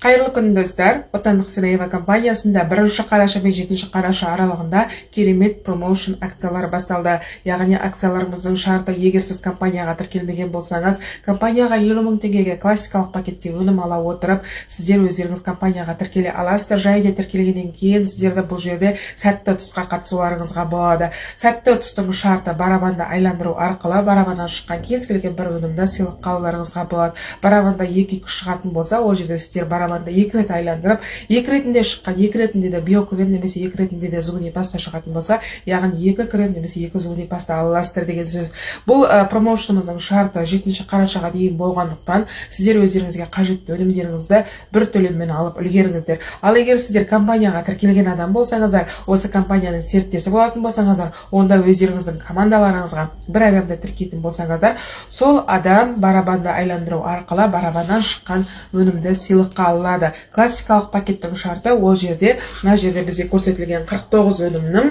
Қайырлы күн достар. Отандық Синаева компаниясында 1 қараша мен 7 қараша аралығында керемет промоушн акциялары басталды. Яғни акцияларымыздың шарты, егер сіз компанияға тіркелмеген болсаңыз, компанияға 50 мың теңгеге классикалық пакетке өнім ала отырып, сіздер өздеріңіз компанияға тіркеле аласыздар. Және тіркелгеннен кейін сіздерді бұл жерде сәтті ұтысқа қатысуларыңызға болады. Сәтті ұтыстың шарты барабанды айландыру арқылы барабаннан шыққан кез келген бір өнімді сыйлыққа алуларыңызға болады. Барабанда 2 күш шығатын болса, ол жерде сіздер барабанда 2 рет айландырып, 2 ретінде шыққан, 2 ретінде де биокрем немесе 2 ретінде де зубный паста шығатын болса, яғни 2 крем немесе 2 зубный паста аласыздар деген сөз. Бұл промоушнымыздың шарты 7 қарашаға дейін болғандықтан, сіздер өздеріңізге қажетті өнімдеріңізді бір төлеммен алып үлгеріңіздер. Ал егер сіздер компанияға тіркелген адам болсаңыздар, осы компанияның серіктесі болатын болсаңыздар, онда өздеріңіздің командаларыңызға бір адамды тіркейтін болсаңыздар, сол адам барабанды айландыру арқылы барабаннан шыққан өнімді сыйлыққа алады. Классикалық пакеттің шарты ол жерде, мына жерде бізге көрсетілген 49 өнімнің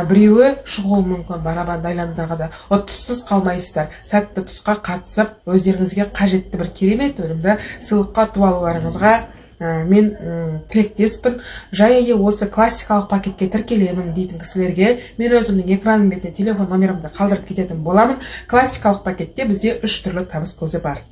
біреуі шығуы мүмкін. Барабанды айландырғанда ұтыссыз қалмайсыздар. Сәтті тұсқа қатысып, өздеріңізге қажетті бір керемет өнімді сыйлыққа ұтып алуларыңызға мен тілектеспін. Және осы классикалық пакетке тіркелемін дейтін кісілерге мен өзімнің экран бетіне телефон номерімді қалдырып кететін боламын. Классикалық пакетте бізде 3 түрлі табыс көзі бар.